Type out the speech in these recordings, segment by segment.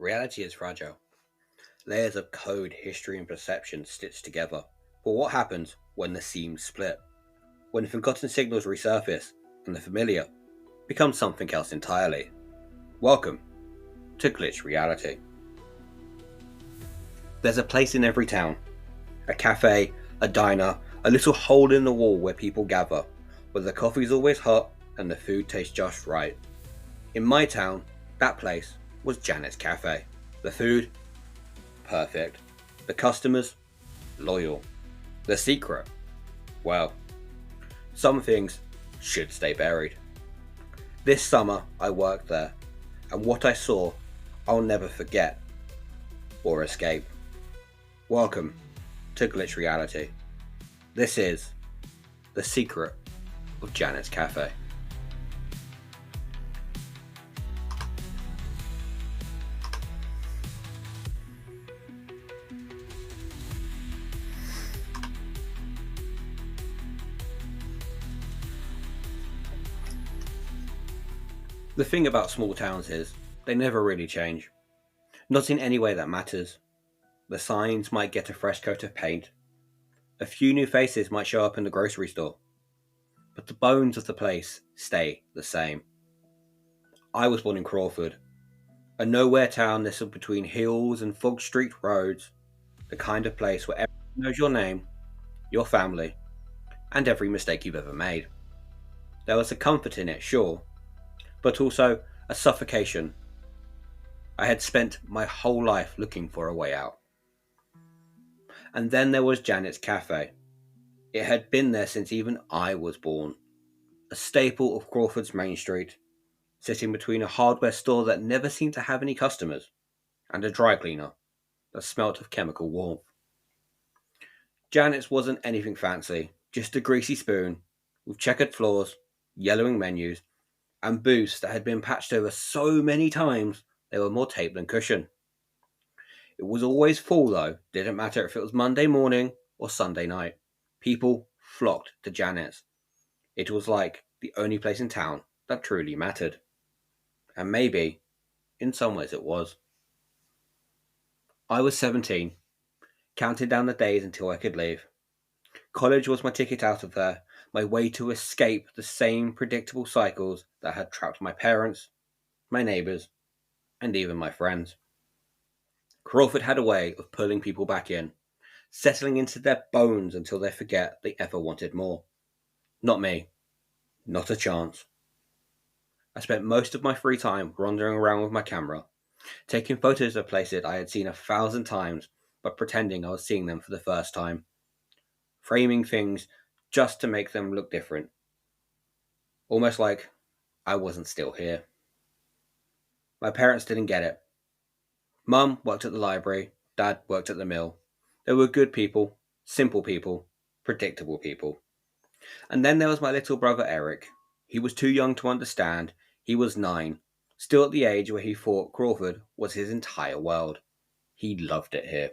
Reality is fragile. Layers of code, history, and perception stitched together. But what happens when the seams split? When forgotten signals resurface and the familiar becomes something else entirely? Welcome to Glitch Reality. There's a place in every town, a cafe, a diner, a little hole in the wall where people gather, where the coffee's always hot and the food tastes just right. In my town, that place was Janet's Café. The food, perfect. The customers, loyal. The secret, well, some things should stay buried. This summer I worked there, and what I saw I'll never forget or escape. Welcome to Glitch Reality. This is the secret of Janet's Café. The thing about small towns is, they never really change. Not in any way that matters. The signs might get a fresh coat of paint. A few new faces might show up in the grocery store. But the bones of the place stay the same. I was born in Crawford, a nowhere town nestled between hills and fog streaked roads, the kind of place where everyone knows your name, your family, and every mistake you've ever made. There was a comfort in it, sure, but also a suffocation. I had spent my whole life looking for a way out. And then there was Janet's Cafe. It had been there since even I was born. A staple of Crawford's Main Street, sitting between a hardware store that never seemed to have any customers, and a dry cleaner that smelt of chemical warmth. Janet's wasn't anything fancy, just a greasy spoon, with checkered floors, yellowing menus, and booths that had been patched over so many times they were more tape than cushion. It was always full though, didn't matter if it was Monday morning or Sunday night. People flocked to Janet's. It was like the only place in town that truly mattered. And maybe, in some ways it was. I was 17, counting down the days until I could leave. College was my ticket out of there, my way to escape the same predictable cycles that had trapped my parents, my neighbours, and even my friends. Crawford had a way of pulling people back in, settling into their bones until they forget they ever wanted more. Not me. Not a chance. I spent most of my free time wandering around with my camera, taking photos of places I had seen 1,000 times, but pretending I was seeing them for the first time. Framing things just to make them look different. Almost like I wasn't still here. My parents didn't get it. Mum worked at the library, Dad worked at the mill. They were good people, simple people, predictable people. And then there was my little brother Eric. He was too young to understand. He was 9, still at the age where he thought Crawford was his entire world. He loved it here.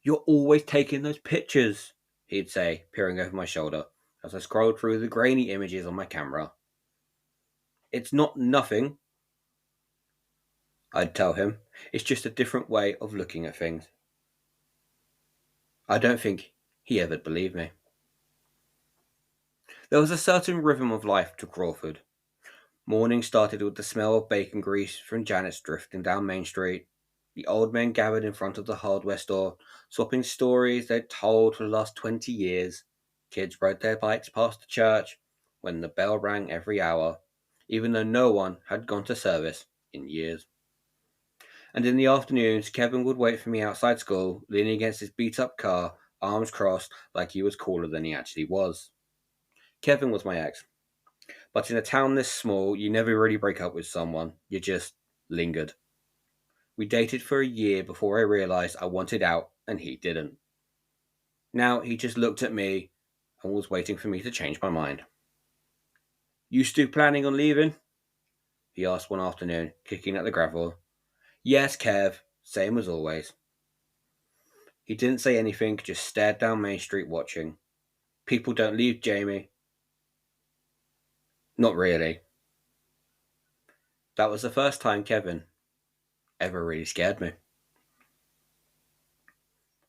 "You're always taking those pictures," he'd say, peering over my shoulder as I scrolled through the grainy images on my camera. "It's not nothing," I'd tell him. "It's just a different way of looking at things." I don't think he ever believed me. There was a certain rhythm of life to Crawford. Morning started with the smell of bacon grease from Janet's drifting down Main Street. The old men gathered in front of the hardware store, swapping stories they'd told for the last 20 years. Kids rode their bikes past the church when the bell rang every hour, even though no one had gone to service in years. And in the afternoons, Kevin would wait for me outside school, leaning against his beat-up car, arms crossed like he was cooler than he actually was. Kevin was my ex. But in a town this small, you never really break up with someone. You just lingered. We dated for a year before I realised I wanted out and he didn't. Now he just looked at me and was waiting for me to change my mind. "You still planning on leaving?" he asked one afternoon, kicking at the gravel. "Yes, Kev, same as always." He didn't say anything, just stared down Main Street watching. "People don't leave, Jamie." "Not really." That was the first time Kevin ever really scared me.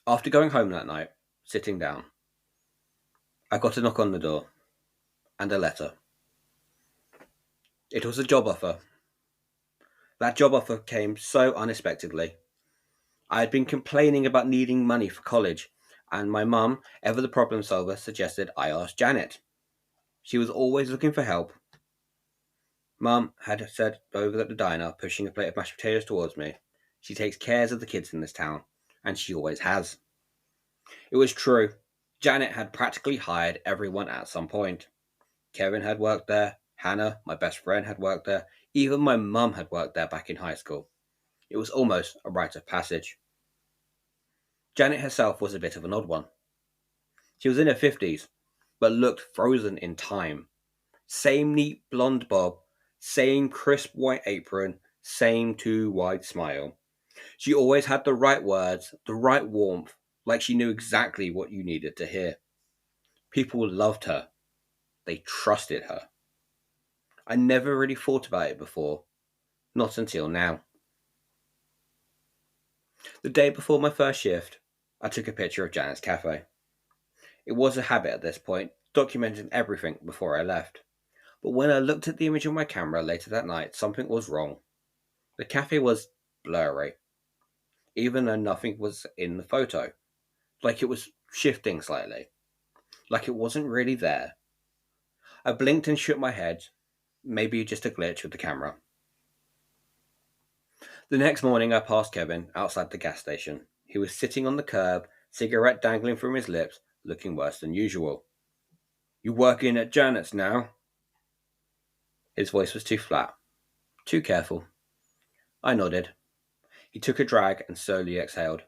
After going home that night, sitting down, I got a knock on the door and a letter. It was a job offer. That job offer came so unexpectedly. I had been complaining about needing money for college, and my mum, ever the problem solver, suggested I ask Janet. She was always looking for help. Mum had said over at the diner, pushing a plate of mashed potatoes towards me, she takes cares of the kids in this town, and she always has. It was true. Janet had practically hired everyone at some point. Kevin had worked there, Hannah, my best friend, had worked there, even my mum had worked there back in high school. It was almost a rite of passage. Janet herself was a bit of an odd one. She was in her 50s, but looked frozen in time. Same neat blonde bob, same crisp white apron, same too wide smile. She always had the right words, the right warmth, like she knew exactly what you needed to hear. People loved her. They trusted her. I never really thought about it before, not until now. The day before my first shift, I took a picture of Janet's cafe. It was a habit at this point, documenting everything before I left. But when I looked at the image on my camera later that night, something was wrong. The cafe was blurry, even though nothing was in the photo. Like it was shifting slightly. Like it wasn't really there. I blinked and shook my head. Maybe just a glitch with the camera. The next morning I passed Kevin outside the gas station. He was sitting on the curb, cigarette dangling from his lips, looking worse than usual. You working at Janet's now? His voice was too flat, too careful. I nodded. He took a drag and slowly exhaled.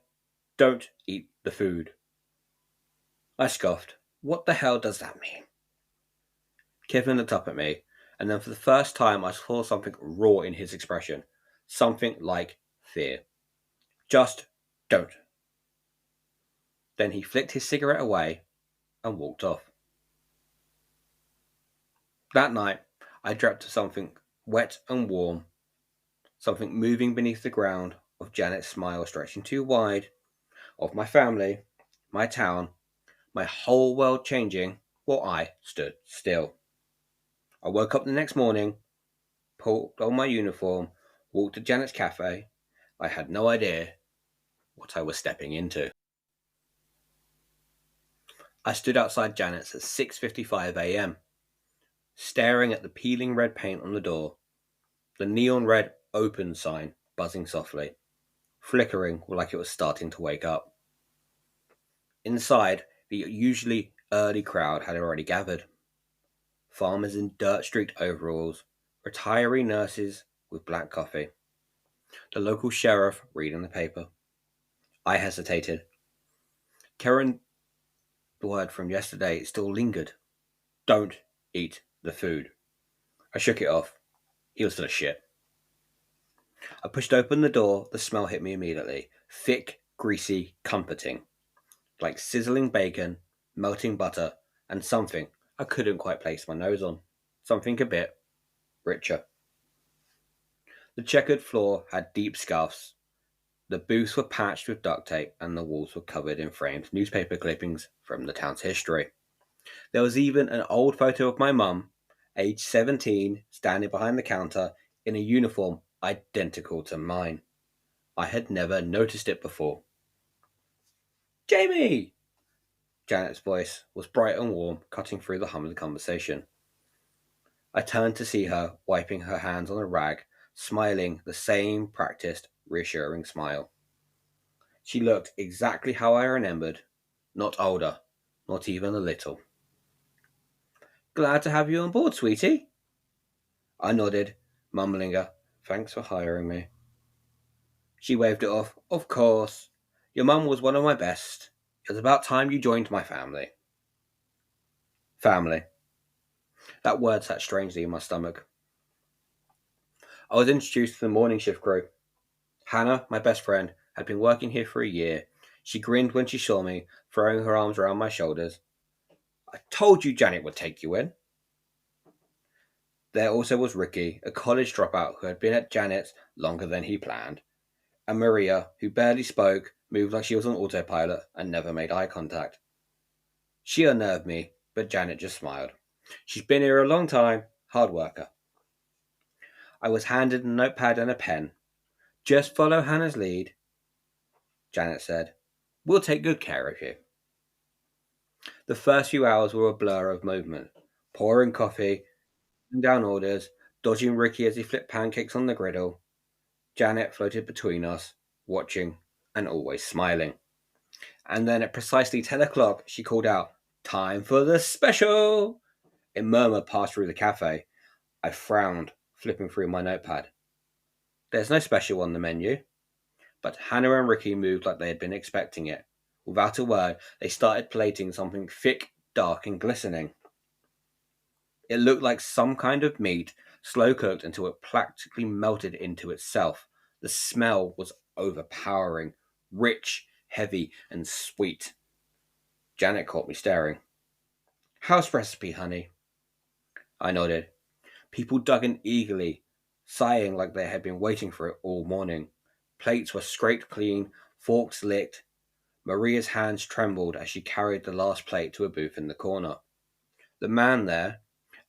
Don't eat the food. I scoffed. What the hell does that mean? Kevin looked up at me, and then for the first time I saw something raw in his expression. Something like fear. Just don't. Then he flicked his cigarette away and walked off. That night, I dreamt of something wet and warm, something moving beneath the ground, of Janet's smile stretching too wide, of my family, my town, my whole world changing while I stood still. I woke up the next morning, pulled on my uniform, walked to Janet's cafe. I had no idea what I was stepping into. I stood outside Janet's at 6:55 a.m., staring at the peeling red paint on the door, the neon red open sign buzzing softly, flickering like it was starting to wake up. Inside, the usually early crowd had already gathered. Farmers in dirt-streaked overalls, retiree nurses with black coffee, the local sheriff reading the paper. I hesitated. Karen's word from yesterday still lingered. Don't eat the food. I shook it off. He was full of shit. I pushed open the door. The smell hit me immediately. Thick, greasy, comforting. Like sizzling bacon, melting butter, and something I couldn't quite place my nose on. Something a bit richer. The checkered floor had deep scuffs. The booths were patched with duct tape, and the walls were covered in framed newspaper clippings from the town's history. There was even an old photo of my mum, aged 17, standing behind the counter in a uniform identical to mine. I had never noticed it before. Jamie! Janet's voice was bright and warm, cutting through the hum of the conversation. I turned to see her, wiping her hands on a rag, smiling the same practiced, reassuring smile. She looked exactly how I remembered, not older, not even a little. Glad to have you on board, sweetie. I nodded, mumbling a thanks for hiring me. She waved it off. Of course. Your mum was one of my best. It was about time you joined my family. Family. That word sat strangely in my stomach. I was introduced to the morning shift crew. Hannah, my best friend, had been working here for a year. She grinned when she saw me, throwing her arms around my shoulders. I told you Janet would take you in. There also was Ricky, a college dropout who had been at Janet's longer than he planned. And Maria, who barely spoke, moved like she was on autopilot and never made eye contact. She unnerved me, but Janet just smiled. She's been here a long time, hard worker. I was handed a notepad and a pen. Just follow Hannah's lead, Janet said. We'll take good care of you. The first few hours were a blur of movement. Pouring coffee, down orders, dodging Ricky as he flipped pancakes on the griddle. Janet floated between us, watching and always smiling. And then at precisely 10 o'clock, she called out, Time for the special! A murmur passed through the cafe. I frowned, flipping through my notepad. There's no special on the menu. But Hannah and Ricky moved like they had been expecting it. Without a word, they started plating something thick, dark, and glistening. It looked like some kind of meat, slow cooked until it practically melted into itself. The smell was overpowering, rich, heavy, and sweet. Janet caught me staring. House recipe, honey. I nodded. People dug in eagerly, sighing like they had been waiting for it all morning. Plates were scraped clean, forks licked. Maria's hands trembled as she carried the last plate to a booth in the corner. The man there,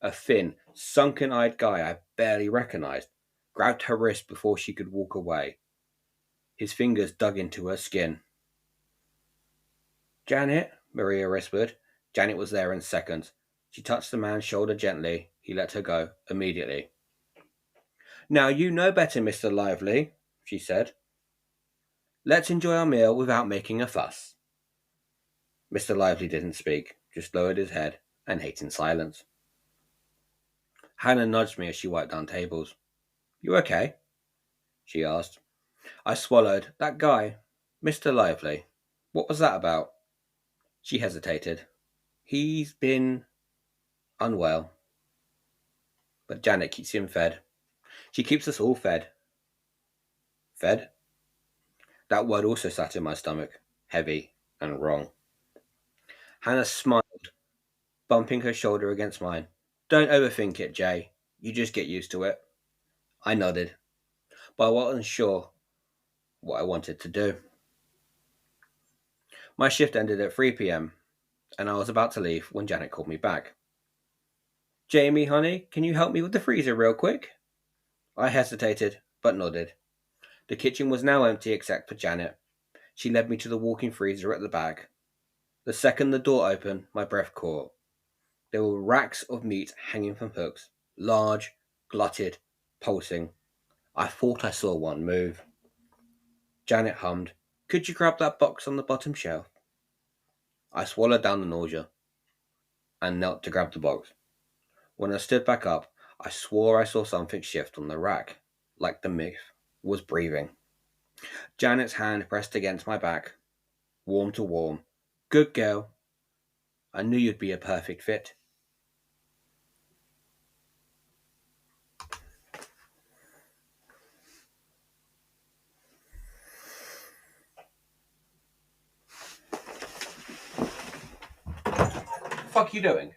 a thin, sunken-eyed guy I barely recognized, grabbed her wrist before she could walk away. His fingers dug into her skin. Janet, Maria whispered. Janet was there in seconds. She touched the man's shoulder gently. He let her go immediately. Now you know better, Mr. Lively, she said. Let's enjoy our meal without making a fuss. Mr. Lively didn't speak, just lowered his head and ate in silence. Hannah nudged me as she wiped down tables. You okay? She asked. I swallowed. That guy, Mr. Lively. What was that about? She hesitated. He's been unwell. But Janet keeps him fed. She keeps us all fed. Fed? That word also sat in my stomach, heavy and wrong. Hannah smiled, bumping her shoulder against mine. Don't overthink it, Jay. You just get used to it. I nodded, but I wasn't sure what I wanted to do. My shift ended at 3 p.m., and I was about to leave when Janet called me back. Jamie, honey, can you help me with the freezer real quick? I hesitated, but nodded. The kitchen was now empty except for Janet. She led me to the walk-in freezer at the back. The second the door opened, my breath caught. There were racks of meat hanging from hooks, large, glutted, pulsing. I thought I saw one move. Janet hummed, Could you grab that box on the bottom shelf? I swallowed down the nausea and knelt to grab the box. When I stood back up, I swore I saw something shift on the rack, like the meat was breathing. Janet's hand pressed against my back, warm to warm. Good girl. I knew you'd be a perfect fit. Fuck you doing?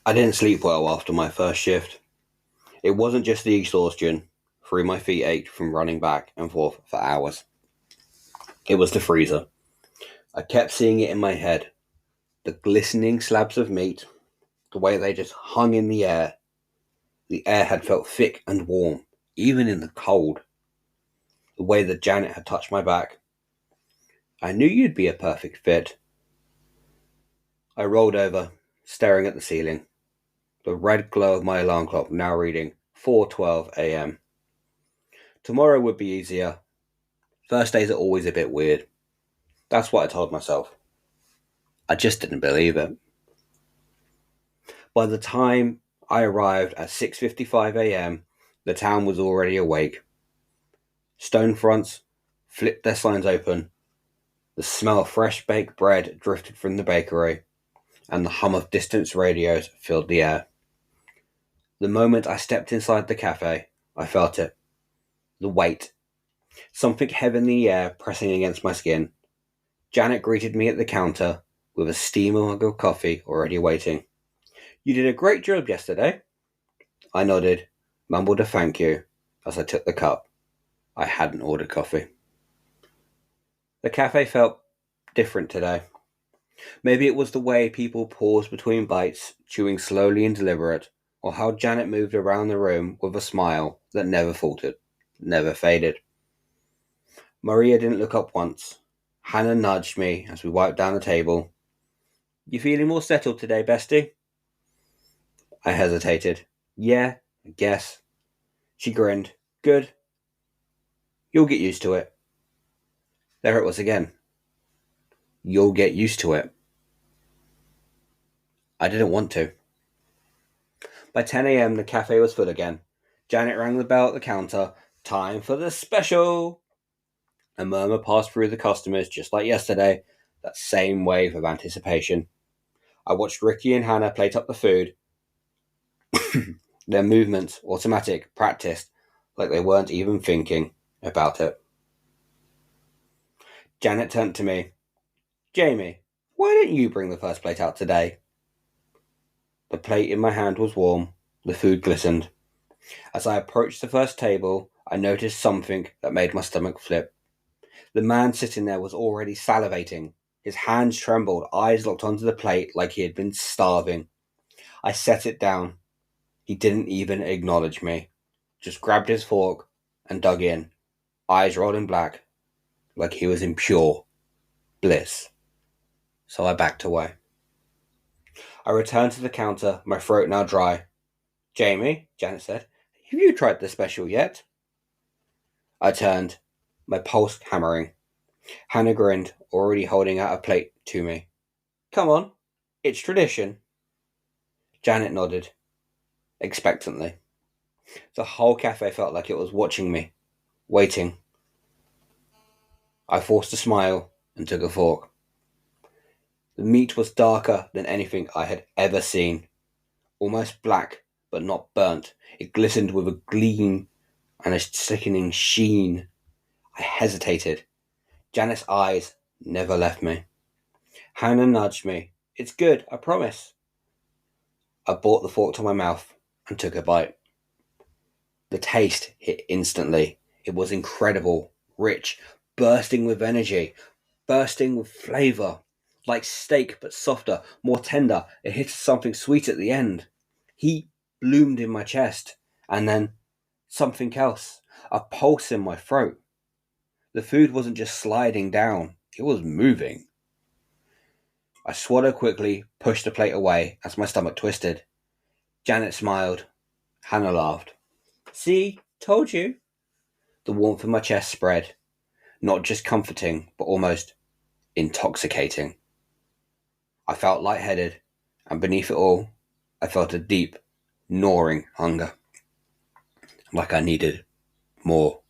I didn't sleep well after my first shift. It wasn't just the exhaustion. Through my feet ached from running back and forth for hours. It was the freezer. I kept seeing it in my head. The glistening slabs of meat, the way they just hung in the air. The air had felt thick and warm, even in the cold. The way that Janet had touched my back. I knew you'd be a perfect fit. I rolled over, staring at the ceiling. The red glow of my alarm clock now reading 4:12 a.m. Tomorrow would be easier. Thursdays are always a bit weird. That's what I told myself. I just didn't believe it. By the time I arrived at 6:55 a.m., The town was already awake. Stone fronts flipped their signs open. The smell of fresh baked bread drifted from the bakery, and the hum of distant radios filled the air. The moment I stepped inside the cafe, I felt it. The weight. Something heavy in the air pressing against my skin. Janet greeted me at the counter with a steaming mug of coffee already waiting. "You did a great job yesterday." I nodded, mumbled a thank you as I took the cup. I hadn't ordered coffee. The cafe felt different today. Maybe it was the way people paused between bites, chewing slowly and deliberate, or how Janet moved around the room with a smile that never faltered, never faded. Maria didn't look up once. Hannah nudged me as we wiped down the table. "You feeling more settled today, bestie?" I hesitated. "Yeah, I guess." She grinned. "Good. You'll get used to it." There it was again. You'll get used to it. I didn't want to. By 10 a.m., the cafe was full again. Janet rang the bell at the counter. "Time for the special!" A murmur passed through the customers, just like yesterday, that same wave of anticipation. I watched Ricky and Hannah plate up the food. Their movements, automatic, practiced, like they weren't even thinking about it. Janet turned to me. "Jamie, why didn't you bring the first plate out today?" The plate in my hand was warm. The food glistened. As I approached the first table, I noticed something that made my stomach flip. The man sitting there was already salivating. His hands trembled, eyes locked onto the plate like he had been starving. I set it down. He didn't even acknowledge me, just grabbed his fork and dug in, eyes rolling black, like he was in pure bliss. So I backed away. I returned to the counter, my throat now dry. "Jamie," Janet said, "have you tried the special yet?" I turned, my pulse hammering. Hannah grinned, already holding out a plate to me. "Come on, it's tradition." Janet nodded, expectantly. The whole cafe felt like it was watching me, waiting. I forced a smile and took a fork. The meat was darker than anything I had ever seen. Almost black, but not burnt. It glistened with a gleam and a sickening sheen. I hesitated. Janet's eyes never left me. Hannah nudged me. "It's good, I promise." I brought the fork to my mouth and took a bite. The taste hit instantly. It was incredible, rich, bursting with energy, bursting with flavour. Like steak, but softer, more tender. It hit something sweet at the end. Heat bloomed in my chest, and then something else, a pulse in my throat. The food wasn't just sliding down, it was moving. I swallowed quickly, pushed the plate away as my stomach twisted. Janet smiled. Hannah laughed. "See, told you." The warmth in my chest spread, not just comforting, but almost intoxicating. I felt lightheaded, and beneath it all, I felt a deep, gnawing hunger. Like I needed more.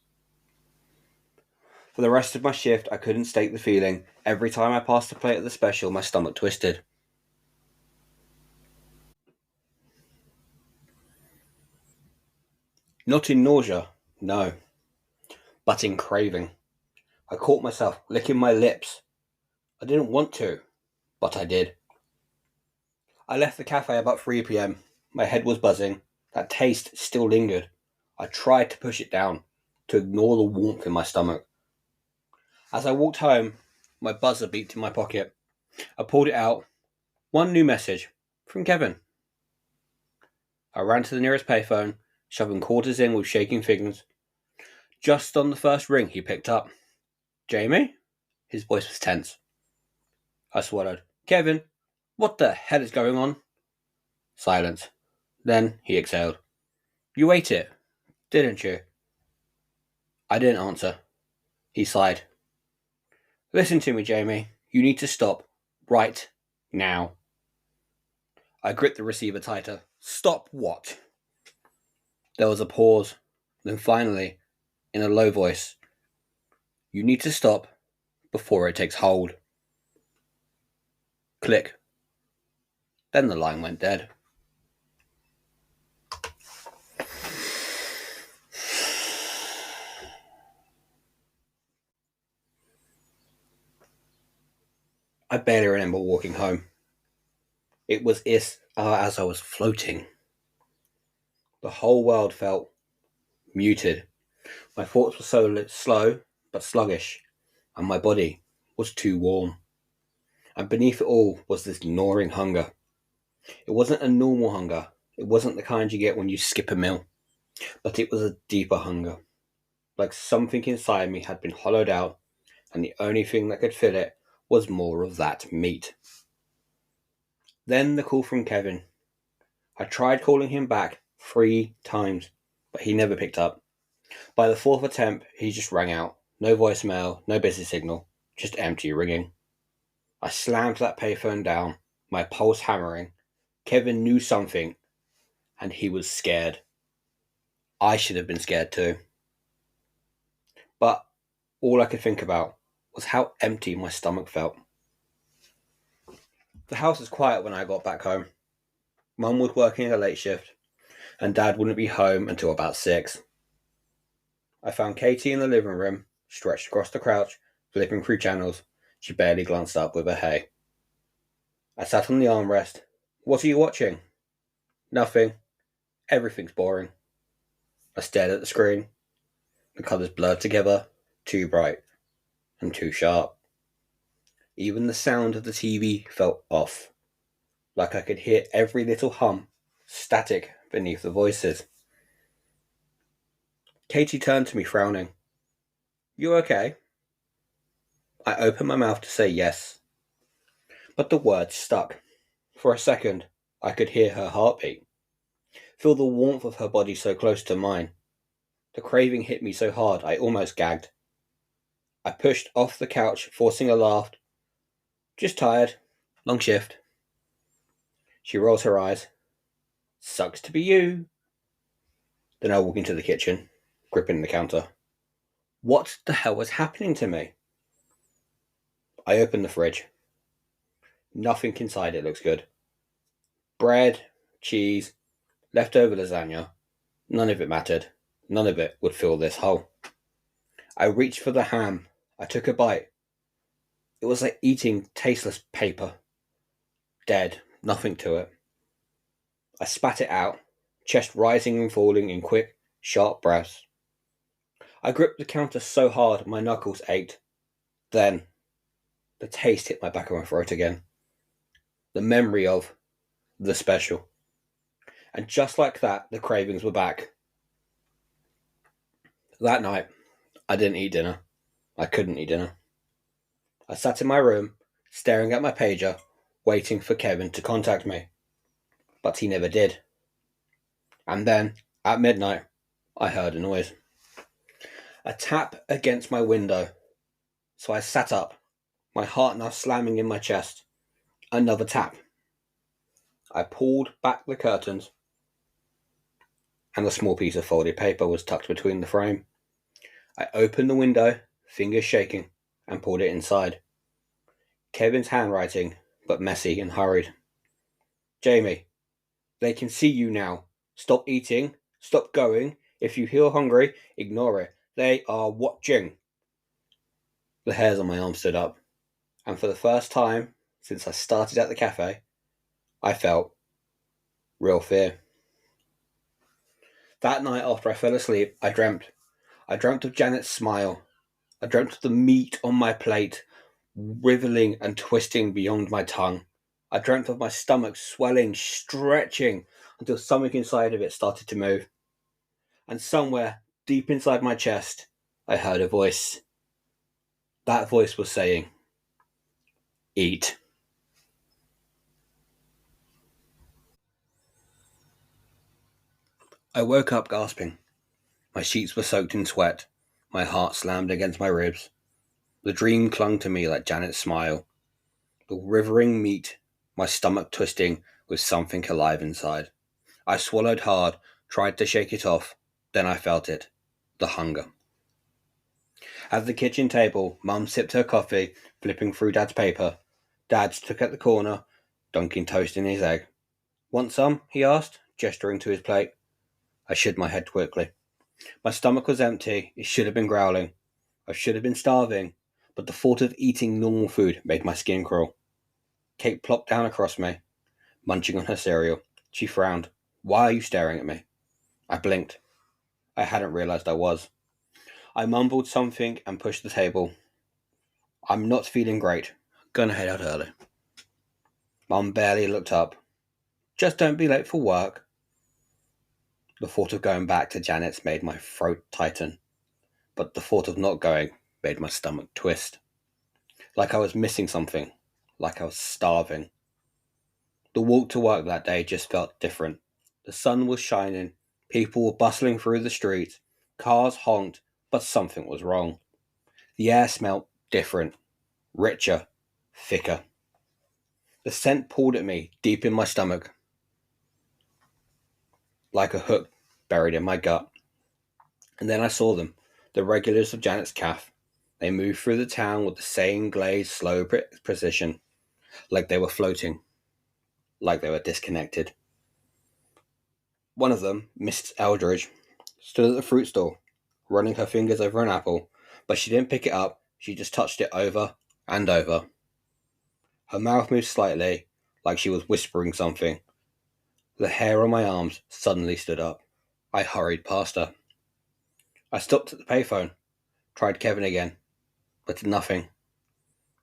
For the rest of my shift, I couldn't stake the feeling. Every time I passed a plate of the special, my stomach twisted. Not in nausea, no, but in craving. I caught myself licking my lips. I didn't want to, but I did. I left the cafe about 3 p.m. My head was buzzing. That taste still lingered. I tried to push it down, to ignore the warmth in my stomach. As I walked home, my buzzer beeped in my pocket. I pulled it out. One new message from Kevin. I ran to the nearest payphone, shoving quarters in with shaking fingers. Just on the first ring, he picked up. "Jamie?" His voice was tense. I swallowed. "Kevin, what the hell is going on?" Silence. Then he exhaled. "You ate it, didn't you?" I didn't answer. He sighed. "Listen to me, Jamie. You need to stop. Right now." I gripped the receiver tighter. "Stop what?" There was a pause. Then finally, in a low voice, "You need to stop before it takes hold." Click. Then the line went dead. I barely remember walking home. It was as I was floating. The whole world felt muted. My thoughts were so slow but sluggish, and my body was too warm. And beneath it all was this gnawing hunger. It wasn't a normal hunger. It wasn't the kind you get when you skip a meal. But it was a deeper hunger. Like something inside me had been hollowed out, and the only thing that could fill it was more of that meat. Then the call from Kevin. I tried calling him back 3 times, but he never picked up. By the 4th attempt, he just rang out. No voicemail, no busy signal, just empty ringing. I slammed that payphone down, my pulse hammering. Kevin knew something, and he was scared. I should have been scared too. But all I could think about was how empty my stomach felt. The house was quiet when I got back home. Mum was working a late shift, and Dad wouldn't be home until about 6. I found Katie in the living room, stretched across the couch, flipping through channels. She barely glanced up with her hay. I sat on the armrest. "What are you watching?" "Nothing. Everything's boring." I stared at the screen. The colours blurred together, too bright and too sharp. Even the sound of the TV felt off, like I could hear every little hum, static beneath the voices. Katie turned to me, frowning. "You okay?" I opened my mouth to say yes, but the words stuck. For a second, I could hear her heartbeat, feel the warmth of her body so close to mine. The craving hit me so hard I almost gagged. I pushed off the couch, forcing a laugh. "Just tired. Long shift." She rolls her eyes. "Sucks to be you." Then I walk into the kitchen, gripping the counter. What the hell was happening to me? I open the fridge. Nothing inside it looks good. Bread, cheese, leftover lasagna. None of it mattered. None of it would fill this hole. I reached for the ham. I took a bite. It was like eating tasteless paper. Dead. Nothing to it. I spat it out, chest rising and falling in quick, sharp breaths. I gripped the counter so hard my knuckles ached. Then, the taste hit my back of my throat again. The memory of the special. And just like that, the cravings were back. That night, I didn't eat dinner. I couldn't eat dinner. I sat in my room, staring at my pager, waiting for Kevin to contact me. But he never did. And then, at midnight, I heard a noise. A tap against my window. So I sat up, my heart now slamming in my chest. Another tap. I pulled back the curtains, and a small piece of folded paper was tucked between the frame. I opened the window, fingers shaking, and pulled it inside. Kevin's handwriting, but messy and hurried. "Jamie, they can see you now. Stop eating. Stop going. If you feel hungry, ignore it. They are watching." The hairs on my arm stood up, and for the first time since I started at the cafe, I felt real fear. That night after I fell asleep, I dreamt. I dreamt of Janet's smile. I dreamt of the meat on my plate, wriggling and twisting beyond my tongue. I dreamt of my stomach swelling, stretching, until something inside of it started to move. And somewhere, deep inside my chest, I heard a voice. That voice was saying, "Eat." I woke up gasping. My sheets were soaked in sweat. My heart slammed against my ribs. The dream clung to me like Janet's smile. The writhing meat, my stomach twisting with something alive inside. I swallowed hard, tried to shake it off. Then I felt it. The hunger. At the kitchen table, Mum sipped her coffee, flipping through Dad's paper. Dad took at the corner, dunking toast in his egg. Want some? He asked, gesturing to his plate. I shook my head quickly. My stomach was empty. It should have been growling. I should have been starving, but the thought of eating normal food made my skin crawl. Kate plopped down across me, munching on her cereal. She frowned. Why are you staring at me? I blinked. I hadn't realized I was. I mumbled something and pushed the table. I'm not feeling great. Gonna head out early. Mum barely looked up. Just don't be late for work. The thought of going back to Janet's made my throat tighten, but the thought of not going made my stomach twist. Like I was missing something, like I was starving. The walk to work that day just felt different. The sun was shining, people were bustling through the streets, cars honked, but something was wrong. The air smelled different, richer, thicker. The scent pulled at me deep in my stomach, like a hook buried in my gut. And then I saw them, the regulars of Janet's Café. They moved through the town with the same glazed, slow precision, like they were floating, like they were disconnected. One of them, Miss Eldridge, stood at the fruit stall, running her fingers over an apple, but she didn't pick it up, she just touched it over and over. Her mouth moved slightly, like she was whispering something. The hair on my arms suddenly stood up. I hurried past her. I stopped at the payphone, tried Kevin again, but nothing.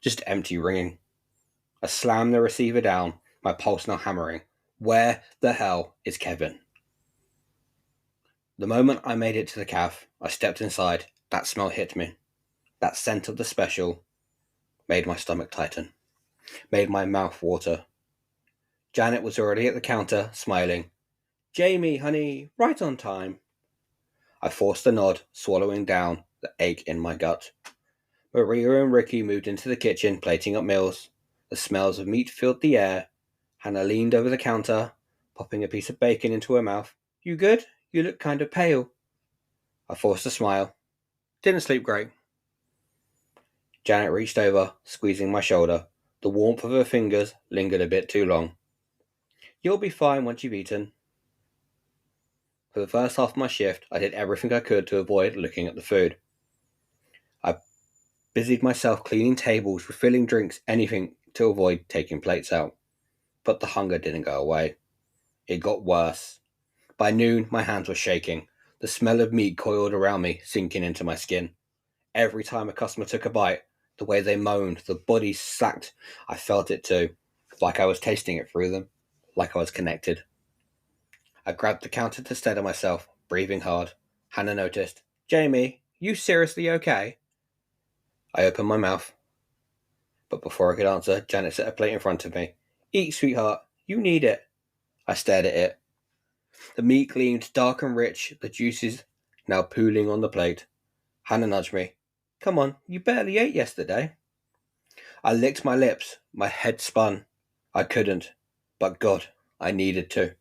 Just empty ringing. I slammed the receiver down, my pulse now hammering. Where the hell is Kevin? The moment I made it to the cafe, I stepped inside. That smell hit me. That scent of the special made my stomach tighten, made my mouth water. Janet was already at the counter, smiling. Jamie, honey, right on time. I forced a nod, swallowing down the ache in my gut. Maria and Ricky moved into the kitchen, plating up meals. The smells of meat filled the air. Hannah leaned over the counter, popping a piece of bacon into her mouth. You good? You look kind of pale. I forced a smile. Didn't sleep great. Janet reached over, squeezing my shoulder. The warmth of her fingers lingered a bit too long. You'll be fine once you've eaten. For the first half of my shift, I did everything I could to avoid looking at the food. I busied myself cleaning tables, refilling drinks, anything to avoid taking plates out. But the hunger didn't go away. It got worse. By noon, my hands were shaking. The smell of meat coiled around me, sinking into my skin. Every time a customer took a bite, the way they moaned, the bodies sacked, I felt it too. Like I was tasting it through them. Like I was connected. I grabbed the counter to steady myself, breathing hard. Hannah noticed. Jamie, you seriously okay? I opened my mouth. But before I could answer, Janet set a plate in front of me. Eat, sweetheart. You need it. I stared at it. The meat gleamed dark and rich, the juices now pooling on the plate. Hannah nudged me. Come on, you barely ate yesterday. I licked my lips. My head spun. I couldn't. But God, I needed to.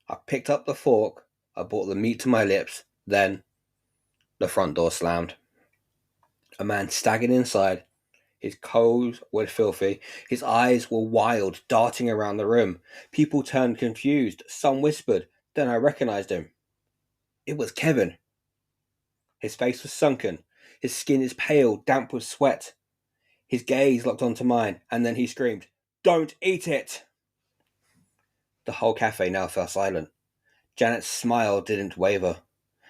I picked up the fork. I brought the meat to my lips. Then, the front door slammed. A man staggered inside. His clothes were filthy. His eyes were wild, darting around the room. People turned confused. Some whispered. Then I recognized him. It was Kevin. His face was sunken. His skin is pale, damp with sweat. His gaze locked onto mine, and then he screamed, Don't eat it! The whole cafe now fell silent. Janet's smile didn't waver.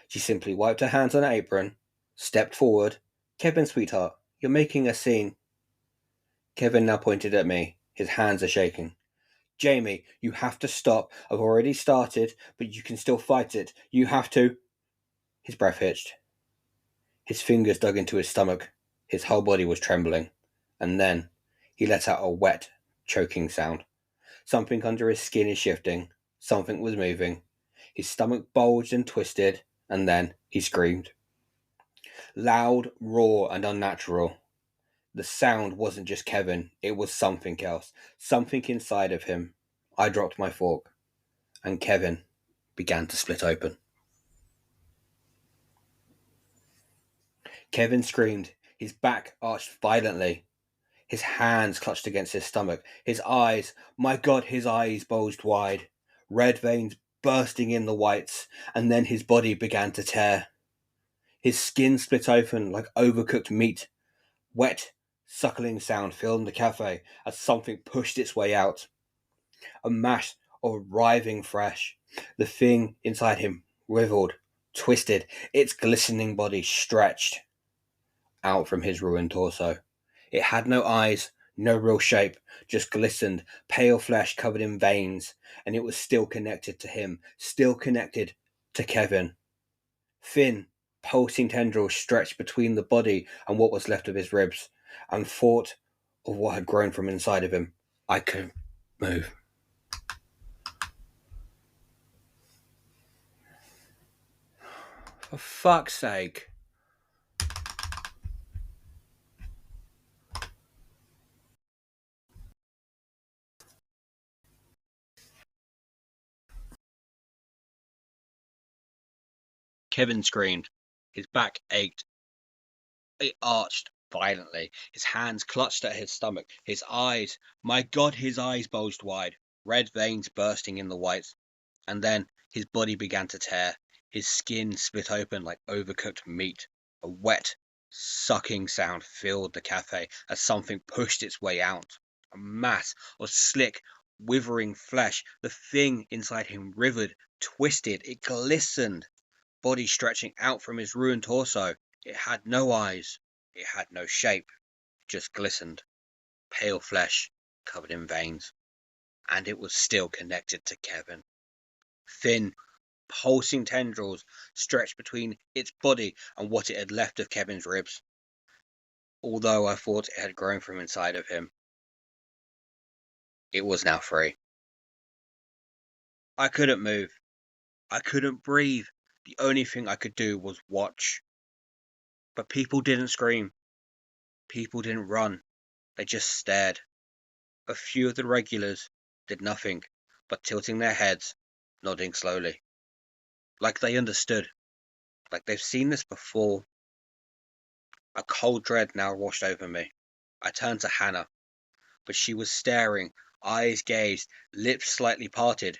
She simply wiped her hands on her apron, stepped forward. Kevin, sweetheart, you're making a scene. Kevin now pointed at me. His hands are shaking. Jamie, you have to stop. I've already started, but you can still fight it. You have to. His breath hitched. His fingers dug into his stomach. His whole body was trembling. And then he let out a wet, choking sound. Something under his skin is shifting. Something was moving. His stomach bulged and twisted, and then he screamed. Loud, raw, and unnatural. The sound wasn't just Kevin, it was something else. Something inside of him. I dropped my fork, and Kevin began to split open. Kevin screamed, his back arched violently. His hands clutched against his stomach. His eyes, my God, his eyes bulged wide, red veins bursting in the whites, and then his body began to tear. His skin split open like overcooked meat. Wet, suckling sound filled the cafe as something pushed its way out. A mass of writhing flesh. The thing inside him writhed, twisted, its glistening body stretched out from his ruined torso. It had no eyes, no real shape, just glistened, pale flesh covered in veins, and it was still connected to him, still connected to Kevin. Thin, pulsing tendrils stretched between the body and what was left of his ribs, and thought of what had grown from inside of him. I couldn't move. For fuck's sake. Kevin screamed. His back ached. It arched violently. His hands clutched at his stomach. His eyes, my God, his eyes bulged wide, red veins bursting in the whites. And then his body began to tear. His skin split open like overcooked meat. A wet, sucking sound filled the cafe as something pushed its way out. A mass of slick, withering flesh. The thing inside him writhed, twisted. It glistened. Body stretching out from his ruined torso. It had no eyes. It had no shape. It just glistened. Pale flesh covered in veins. And it was still connected to Kevin. Thin, pulsing tendrils stretched between its body and what it had left of Kevin's ribs. Although I thought it had grown from inside of him, it was now free. I couldn't move. I couldn't breathe. The only thing I could do was watch. But people didn't scream. People didn't run. They just stared. A few of the regulars did nothing but tilting their heads, nodding slowly. Like they understood. Like they've seen this before. A cold dread now washed over me. I turned to Hannah, but she was staring, eyes gazed, lips slightly parted.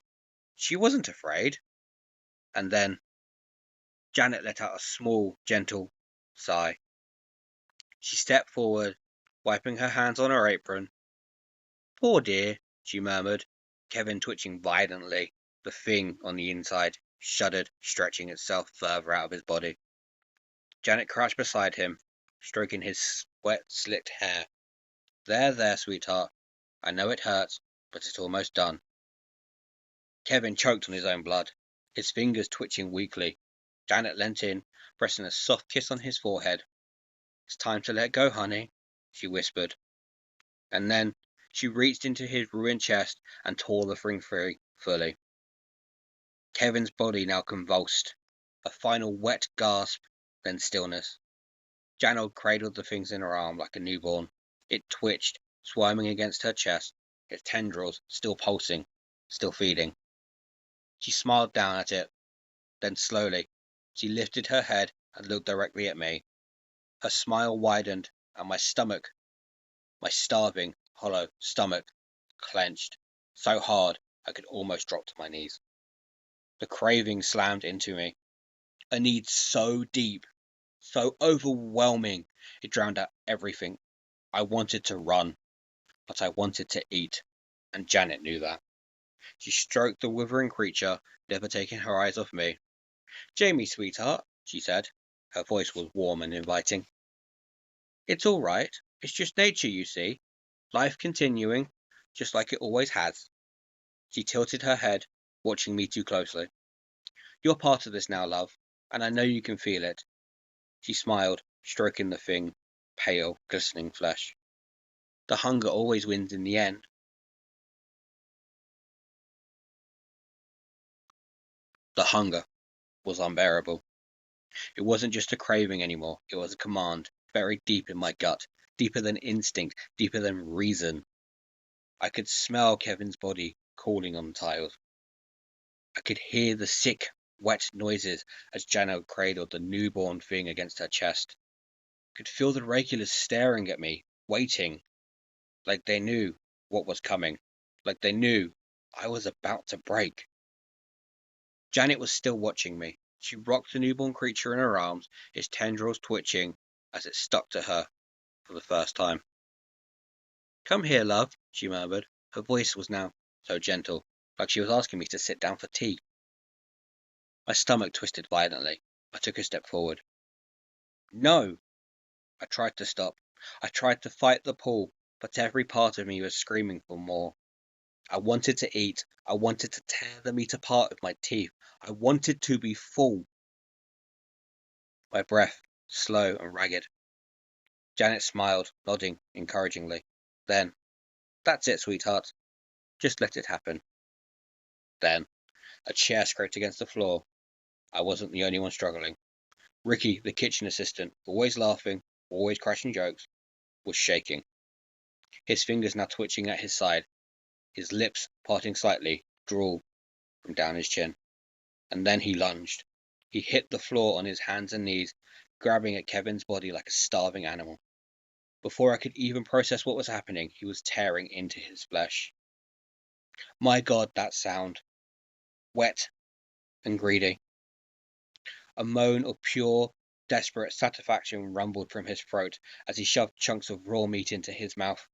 She wasn't afraid. And then Janet let out a small, gentle sigh. She stepped forward, wiping her hands on her apron. Poor dear, she murmured, Kevin twitching violently. The thing on the inside shuddered, stretching itself further out of his body. Janet crouched beside him, stroking his wet, slicked hair. There, sweetheart. I know it hurts, but it's almost done. Kevin choked on his own blood, his fingers twitching weakly. Janet leant in, pressing a soft kiss on his forehead. It's time to let go, honey, she whispered. And then she reached into his ruined chest and tore the thing free fully. Kevin's body now convulsed. A final wet gasp, then stillness. Janet cradled the things in her arm like a newborn. It twitched, swarming against her chest, its tendrils still pulsing, still feeding. She smiled down at it. Then slowly, she lifted her head and looked directly at me. Her smile widened, and my stomach, my starving, hollow stomach, clenched so hard I could almost drop to my knees. The craving slammed into me. A need so deep, so overwhelming, it drowned out everything. I wanted to run, but I wanted to eat, and Janet knew that. She stroked the withering creature, never taking her eyes off me. Jamie, sweetheart, she said. Her voice was warm and inviting. It's all right. It's just nature, you see. Life continuing, just like it always has. She tilted her head, watching me too closely. You're part of this now, love, and I know you can feel it. She smiled, stroking the thing, pale, glistening flesh. The hunger always wins in the end. The hunger was unbearable. It wasn't just a craving anymore, it was a command, buried deep in my gut, deeper than instinct, deeper than reason. I could smell Kevin's body cooling on the tiles. I could hear the sick, wet noises as Jano cradled the newborn thing against her chest. Could feel the regulars staring at me, waiting, like they knew what was coming, like they knew I was about to break. Janet was still watching me. She rocked the newborn creature in her arms, its tendrils twitching as it stuck to her for the first time. "Come here, love," she murmured. Her voice was now so gentle, like she was asking me to sit down for tea. My stomach twisted violently. I took a step forward. "No!" I tried to stop. I tried to fight the pull, but every part of me was screaming for more. I wanted to eat. I wanted to tear the meat apart with my teeth. I wanted to be full. My breath slow and ragged. Janet smiled, nodding encouragingly. Then, "That's it, sweetheart. Just let it happen." Then, a chair scraped against the floor. I wasn't the only one struggling. Ricky, the kitchen assistant, always laughing, always crashing jokes, was shaking. His fingers now twitching at his side, his lips parting slightly, drool from down his chin. And then he lunged. He hit the floor on his hands and knees, grabbing at Kevin's body like a starving animal. Before I could even process what was happening, he was tearing into his flesh. My God, that sound. Wet and greedy. A moan of pure, desperate satisfaction rumbled from his throat as he shoved chunks of raw meat into his mouth.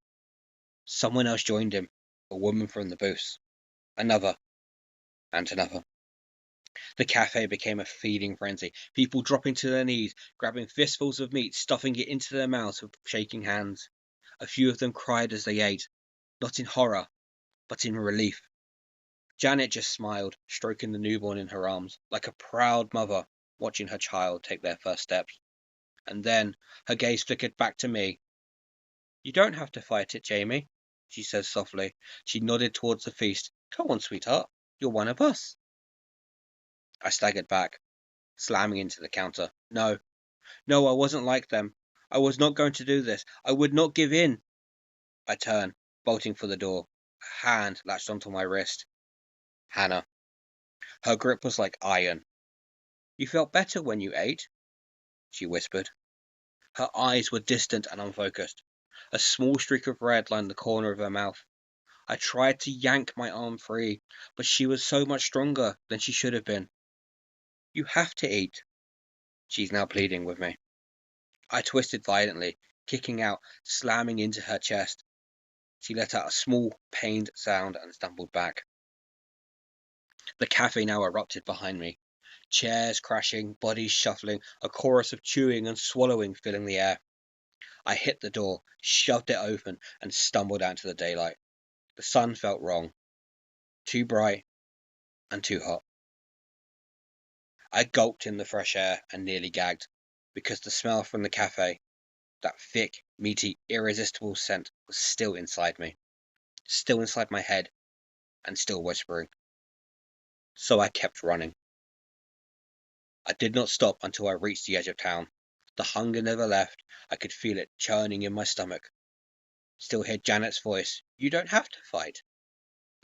Someone else joined him, a woman from the booths. Another, and another. The cafe became a feeding frenzy, people dropping to their knees, grabbing fistfuls of meat, stuffing it into their mouths with shaking hands. A few of them cried as they ate, not in horror, but in relief. Janet just smiled, stroking the newborn in her arms, like a proud mother watching her child take their first steps. And then her gaze flickered back to me. "You don't have to fight it, Jamie," she said softly. She nodded towards the feast. "Come on, sweetheart. You're one of us." I staggered back, slamming into the counter. No, no, I wasn't like them. I was not going to do this. I would not give in. I turned, bolting for the door. A hand latched onto my wrist. Hannah. Her grip was like iron. "You felt better when you ate," she whispered. Her eyes were distant and unfocused. A small streak of red lined the corner of her mouth. I tried to yank my arm free, but she was so much stronger than she should have been. "You have to eat." She's now pleading with me. I twisted violently, kicking out, slamming into her chest. She let out a small, pained sound and stumbled back. The cafe now erupted behind me. Chairs crashing, bodies shuffling, a chorus of chewing and swallowing filling the air. I hit the door, shoved it open, and stumbled out into the daylight. The sun felt wrong. Too bright and too hot. I gulped in the fresh air and nearly gagged, because the smell from the cafe, that thick, meaty, irresistible scent, was still inside me, still inside my head, and still whispering. So I kept running. I did not stop until I reached the edge of town. The hunger never left. I could feel it churning in my stomach. Still hear Janet's voice. "You don't have to fight."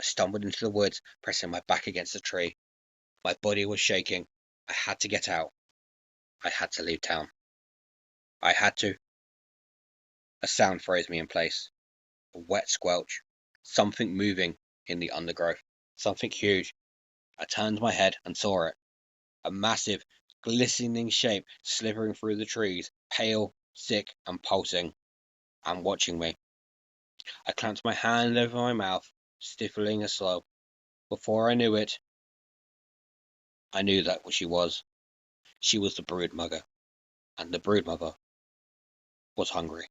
I stumbled into the woods, pressing my back against a tree. My body was shaking. I had to get out. I had to leave town. I had to. A sound froze me in place. A wet squelch. Something moving in the undergrowth. Something huge. I turned my head and saw it. A massive, glistening shape slithering through the trees, pale, sick, and pulsing, and watching me. I clamped my hand over my mouth, stifling a sob. Before I knew it, I knew that what she was. She was the brood mother, and the brood mother was hungry.